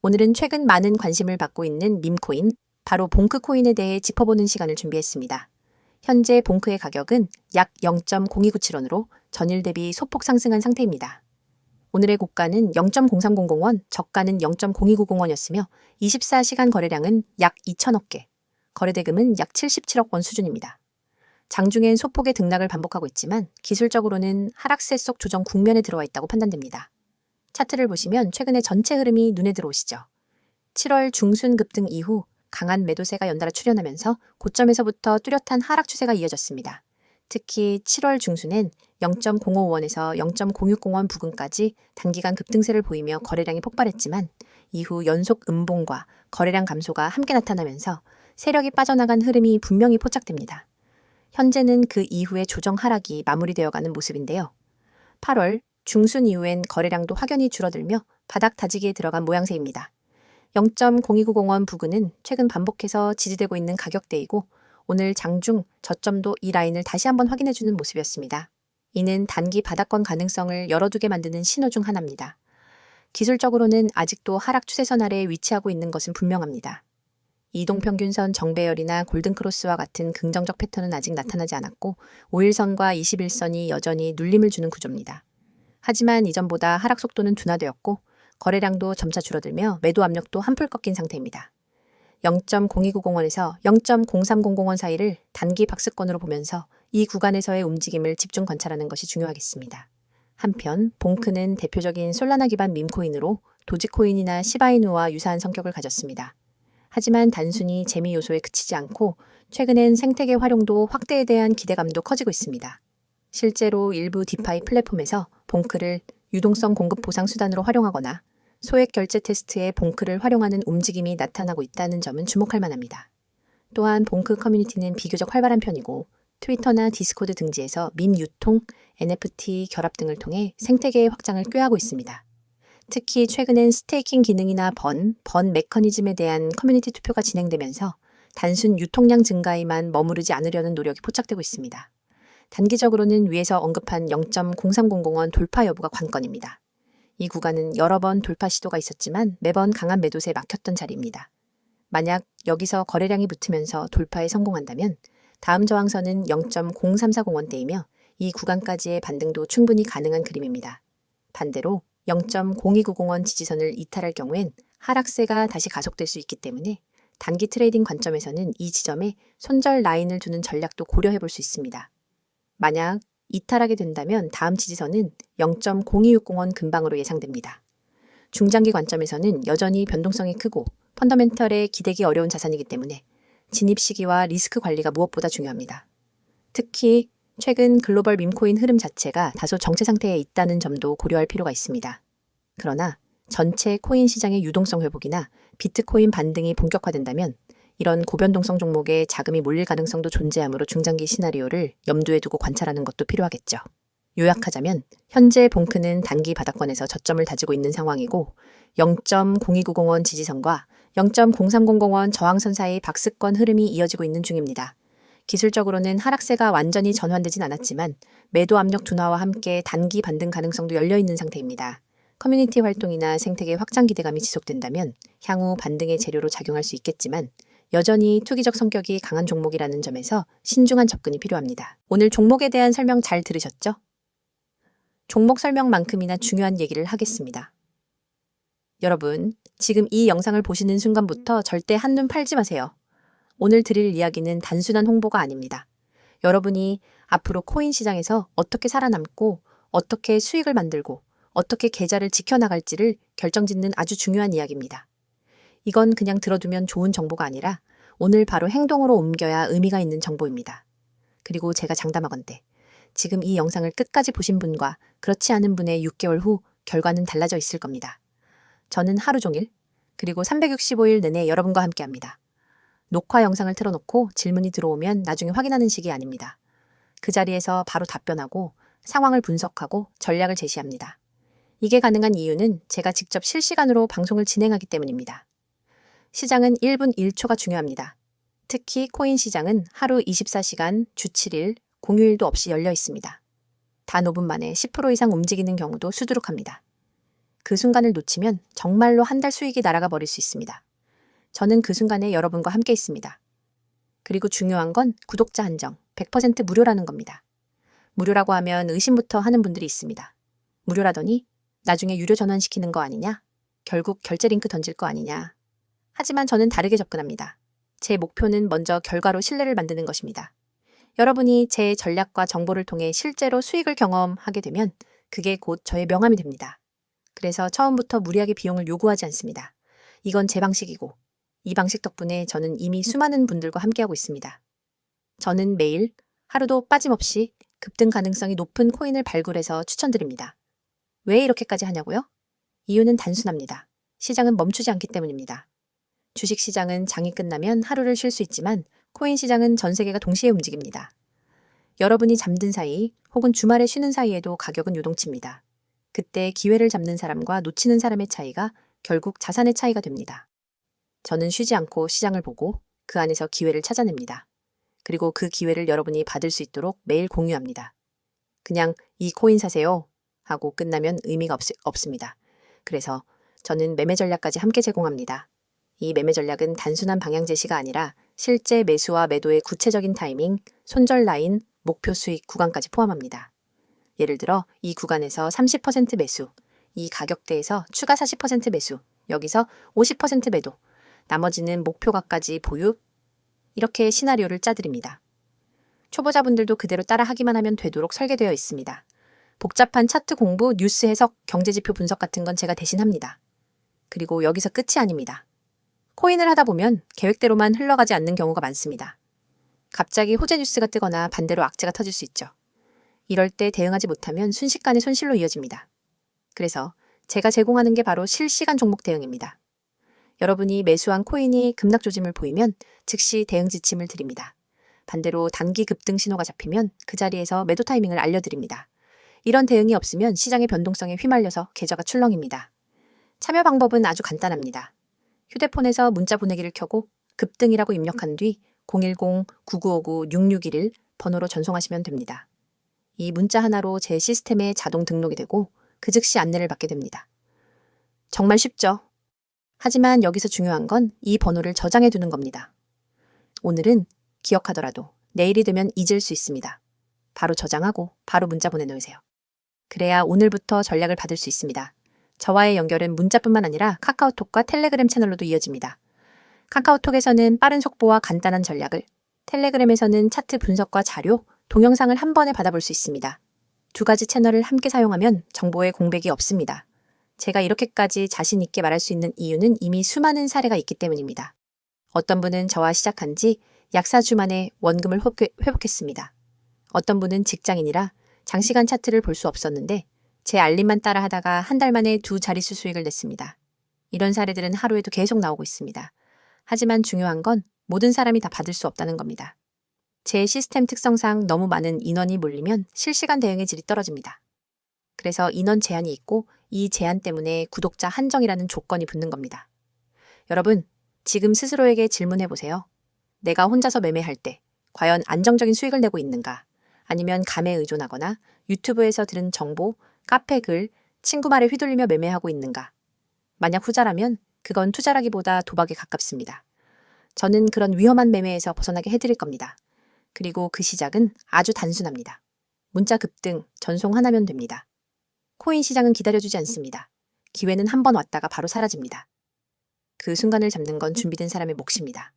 오늘은 최근 많은 관심을 받고 있는 밈코인, 바로 봉크코인에 대해 짚어보는 시간을 준비했습니다. 현재 봉크의 가격은 약 0.0297원으로 전일 대비 소폭 상승한 상태입니다. 오늘의 고가는 0.0300원, 저가는 0.0290원이었으며 24시간 거래량은 약 2천억 개, 거래대금은 약 77억 원 수준입니다. 장중엔 소폭의 등락을 반복하고 있지만 기술적으로는 하락세 속 조정 국면에 들어와 있다고 판단됩니다. 차트를 보시면 최근의 전체 흐름이 눈에 들어오시죠. 7월 중순 급등 이후 강한 매도세가 연달아 출현하면서 고점에서부터 뚜렷한 하락 추세가 이어졌습니다. 특히 7월 중순엔 0.055원에서 0.060원 부근까지 단기간 급등세를 보이며 거래량이 폭발했지만 이후 연속 음봉과 거래량 감소가 함께 나타나면서 세력이 빠져나간 흐름이 분명히 포착됩니다. 현재는 그 이후의 조정 하락이 마무리되어가는 모습인데요. 8월 중순 이후엔 거래량도 확연히 줄어들며 바닥 다지기에 들어간 모양새입니다. 0.0290원 부근은 최근 반복해서 지지되고 있는 가격대이고 오늘 장중 저점도 이 라인을 다시 한번 확인해주는 모습이었습니다. 이는 단기 바닥권 가능성을 열어두게 만드는 신호 중 하나입니다. 기술적으로는 아직도 하락 추세선 아래에 위치하고 있는 것은 분명합니다. 이동평균선 정배열이나 골든크로스와 같은 긍정적 패턴은 아직 나타나지 않았고 5일선과 21선이 여전히 눌림을 주는 구조입니다. 하지만 이전보다 하락 속도는 둔화되었고 거래량도 점차 줄어들며 매도 압력도 한풀 꺾인 상태입니다. 0.0290원에서 0.0300원 사이를 단기 박스권으로 보면서 이 구간에서의 움직임을 집중 관찰하는 것이 중요하겠습니다. 한편 봉크는 대표적인 솔라나 기반 밈코인으로 도지코인이나 시바이누와 유사한 성격을 가졌습니다. 하지만 단순히 재미 요소에 그치지 않고 최근엔 생태계 활용도 확대에 대한 기대감도 커지고 있습니다. 실제로 일부 디파이 플랫폼에서 봉크를 유동성 공급 보상 수단으로 활용하거나 소액 결제 테스트에 봉크를 활용하는 움직임이 나타나고 있다는 점은 주목할 만합니다. 또한 봉크 커뮤니티는 비교적 활발한 편이고 트위터나 디스코드 등지에서 밈 유통, NFT 결합 등을 통해 생태계의 확장을 꾀하고 있습니다. 특히 최근엔 스테이킹 기능이나 번 메커니즘에 대한 커뮤니티 투표가 진행되면서 단순 유통량 증가에만 머무르지 않으려는 노력이 포착되고 있습니다. 단기적으로는 위에서 언급한 0.0300원 돌파 여부가 관건입니다. 이 구간은 여러 번 돌파 시도가 있었지만 매번 강한 매도세에 막혔던 자리입니다. 만약 여기서 거래량이 붙으면서 돌파에 성공한다면 다음 저항선은 0.0340원대이며 이 구간까지의 반등도 충분히 가능한 그림입니다. 반대로 0.0290원 지지선을 이탈할 경우엔 하락세가 다시 가속될 수 있기 때문에 단기 트레이딩 관점에서는 이 지점에 손절 라인을 두는 전략도 고려해 볼 수 있습니다. 만약 이탈하게 된다면 다음 지지선은 0.0260원 근방으로 예상됩니다. 중장기 관점에서는 여전히 변동성이 크고 펀더멘털에 기대기 어려운 자산이기 때문에 진입 시기와 리스크 관리가 무엇보다 중요합니다. 특히 최근 글로벌 밈코인 흐름 자체가 다소 정체 상태에 있다는 점도 고려할 필요가 있습니다. 그러나 전체 코인 시장의 유동성 회복이나 비트코인 반등이 본격화된다면 이런 고변동성 종목에 자금이 몰릴 가능성도 존재하므로 중장기 시나리오를 염두에 두고 관찰하는 것도 필요하겠죠. 요약하자면 현재 봉크는 단기 바닥권에서 저점을 다지고 있는 상황이고 0.0290원 지지선과 0.0300원 저항선 사이 박스권 흐름이 이어지고 있는 중입니다. 기술적으로는 하락세가 완전히 전환되진 않았지만 매도 압력 둔화와 함께 단기 반등 가능성도 열려있는 상태입니다. 커뮤니티 활동이나 생태계 확장 기대감이 지속된다면 향후 반등의 재료로 작용할 수 있겠지만 여전히 투기적 성격이 강한 종목이라는 점에서 신중한 접근이 필요합니다. 오늘 종목에 대한 설명 잘 들으셨죠? 종목 설명만큼이나 중요한 얘기를 하겠습니다. 여러분, 지금 이 영상을 보시는 순간부터 절대 한눈 팔지 마세요. 오늘 드릴 이야기는 단순한 홍보가 아닙니다. 여러분이 앞으로 코인 시장에서 어떻게 살아남고 어떻게 수익을 만들고 어떻게 계좌를 지켜나갈지를 결정짓는 아주 중요한 이야기입니다. 이건 그냥 들어두면 좋은 정보가 아니라 오늘 바로 행동으로 옮겨야 의미가 있는 정보입니다. 그리고 제가 장담하건대 지금 이 영상을 끝까지 보신 분과 그렇지 않은 분의 6개월 후 결과는 달라져 있을 겁니다. 저는 하루 종일 그리고 365일 내내 여러분과 함께합니다. 녹화 영상을 틀어놓고 질문이 들어오면 나중에 확인하는 식이 아닙니다. 그 자리에서 바로 답변하고 상황을 분석하고 전략을 제시합니다. 이게 가능한 이유는 제가 직접 실시간으로 방송을 진행하기 때문입니다. 시장은 1분 1초가 중요합니다. 특히 코인 시장은 하루 24시간, 주 7일, 공휴일도 없이 열려 있습니다. 단 5분 만에 10% 이상 움직이는 경우도 수두룩합니다. 그 순간을 놓치면 정말로 한 달 수익이 날아가 버릴 수 있습니다. 저는 그 순간에 여러분과 함께 있습니다. 그리고 중요한 건 구독자 한정, 100% 무료라는 겁니다. 무료라고 하면 의심부터 하는 분들이 있습니다. 무료라더니 나중에 유료 전환시키는 거 아니냐? 결국 결제 링크 던질 거 아니냐? 하지만 저는 다르게 접근합니다. 제 목표는 먼저 결과로 신뢰를 만드는 것입니다. 여러분이 제 전략과 정보를 통해 실제로 수익을 경험하게 되면 그게 곧 저의 명함이 됩니다. 그래서 처음부터 무리하게 비용을 요구하지 않습니다. 이건 제 방식이고 이 방식 덕분에 저는 이미 수많은 분들과 함께하고 있습니다. 저는 매일 하루도 빠짐없이 급등 가능성이 높은 코인을 발굴해서 추천드립니다. 왜 이렇게까지 하냐고요? 이유는 단순합니다. 시장은 멈추지 않기 때문입니다. 주식 시장은 장이 끝나면 하루를 쉴 수 있지만 코인 시장은 전 세계가 동시에 움직입니다. 여러분이 잠든 사이 혹은 주말에 쉬는 사이에도 가격은 요동칩니다. 그때 기회를 잡는 사람과 놓치는 사람의 차이가 결국 자산의 차이가 됩니다. 저는 쉬지 않고 시장을 보고 그 안에서 기회를 찾아냅니다. 그리고 그 기회를 여러분이 받을 수 있도록 매일 공유합니다. 그냥 이 코인 사세요 하고 끝나면 의미가 없습니다. 그래서 저는 매매 전략까지 함께 제공합니다. 이 매매 전략은 단순한 방향 제시가 아니라 실제 매수와 매도의 구체적인 타이밍, 손절 라인, 목표 수익 구간까지 포함합니다. 예를 들어 이 구간에서 30% 매수, 이 가격대에서 추가 40% 매수, 여기서 50% 매도, 나머지는 목표가까지 보유, 이렇게 시나리오를 짜드립니다. 초보자분들도 그대로 따라하기만 하면 되도록 설계되어 있습니다. 복잡한 차트 공부, 뉴스 해석, 경제지표 분석 같은 건 제가 대신 합니다. 그리고 여기서 끝이 아닙니다. 코인을 하다 보면 계획대로만 흘러가지 않는 경우가 많습니다. 갑자기 호재 뉴스가 뜨거나 반대로 악재가 터질 수 있죠. 이럴 때 대응하지 못하면 순식간에 손실로 이어집니다. 그래서 제가 제공하는 게 바로 실시간 종목 대응입니다. 여러분이 매수한 코인이 급락 조짐을 보이면 즉시 대응 지침을 드립니다. 반대로 단기 급등 신호가 잡히면 그 자리에서 매도 타이밍을 알려드립니다. 이런 대응이 없으면 시장의 변동성에 휘말려서 계좌가 출렁입니다. 참여 방법은 아주 간단합니다. 휴대폰에서 문자 보내기를 켜고 급등이라고 입력한 뒤 010-9959-6611 번호로 전송하시면 됩니다. 이 문자 하나로 제 시스템에 자동 등록이 되고 그 즉시 안내를 받게 됩니다. 정말 쉽죠? 하지만 여기서 중요한 건 이 번호를 저장해 두는 겁니다. 오늘은 기억하더라도 내일이 되면 잊을 수 있습니다. 바로 저장하고 바로 문자 보내놓으세요. 그래야 오늘부터 전략을 받을 수 있습니다. 저와의 연결은 문자뿐만 아니라 카카오톡과 텔레그램 채널로도 이어집니다. 카카오톡에서는 빠른 속보와 간단한 전략을, 텔레그램에서는 차트 분석과 자료, 동영상을 한 번에 받아볼 수 있습니다. 두 가지 채널을 함께 사용하면 정보의 공백이 없습니다. 제가 이렇게까지 자신 있게 말할 수 있는 이유는 이미 수많은 사례가 있기 때문입니다. 어떤 분은 저와 시작한 지 약 4주 만에 원금을 회복했습니다. 어떤 분은 직장인이라 장시간 차트를 볼 수 없었는데 제 알림만 따라 하다가 한 달 만에 2자릿수 수익을 냈습니다. 이런 사례들은 하루에도 계속 나오고 있습니다. 하지만 중요한 건 모든 사람이 다 받을 수 없다는 겁니다. 제 시스템 특성상 너무 많은 인원이 몰리면 실시간 대응의 질이 떨어집니다. 그래서 인원 제한이 있고 이 제한 때문에 구독자 한정이라는 조건이 붙는 겁니다. 여러분, 지금 스스로에게 질문해 보세요. 내가 혼자서 매매할 때 과연 안정적인 수익을 내고 있는가? 아니면 감에 의존하거나 유튜브에서 들은 정보, 카페 글, 친구 말에 휘둘리며 매매하고 있는가? 만약 후자라면 그건 투자라기보다 도박에 가깝습니다. 저는 그런 위험한 매매에서 벗어나게 해드릴 겁니다. 그리고 그 시작은 아주 단순합니다. 문자 급등, 전송 하나면 됩니다. 코인 시장은 기다려주지 않습니다. 기회는 한 번 왔다가 바로 사라집니다. 그 순간을 잡는 건 준비된 사람의 몫입니다.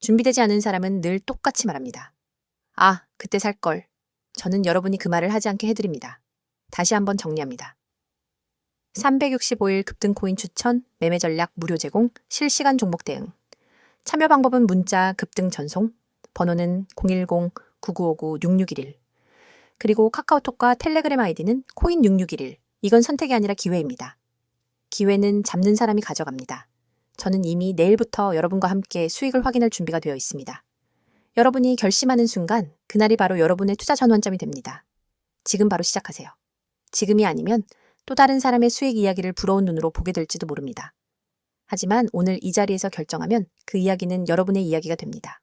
준비되지 않은 사람은 늘 똑같이 말합니다. 아, 그때 살걸. 저는 여러분이 그 말을 하지 않게 해드립니다. 다시 한번 정리합니다. 365일 급등 코인 추천, 매매 전략 무료 제공, 실시간 종목 대응. 참여 방법은 문자 급등 전송, 번호는 010-9959-6611. 그리고 카카오톡과 텔레그램 아이디는 코인6611. 이건 선택이 아니라 기회입니다. 기회는 잡는 사람이 가져갑니다. 저는 이미 내일부터 여러분과 함께 수익을 확인할 준비가 되어 있습니다. 여러분이 결심하는 순간 그날이 바로 여러분의 투자 전환점이 됩니다. 지금 바로 시작하세요. 지금이 아니면 또 다른 사람의 수익 이야기를 부러운 눈으로 보게 될지도 모릅니다. 하지만 오늘 이 자리에서 결정하면 그 이야기는 여러분의 이야기가 됩니다.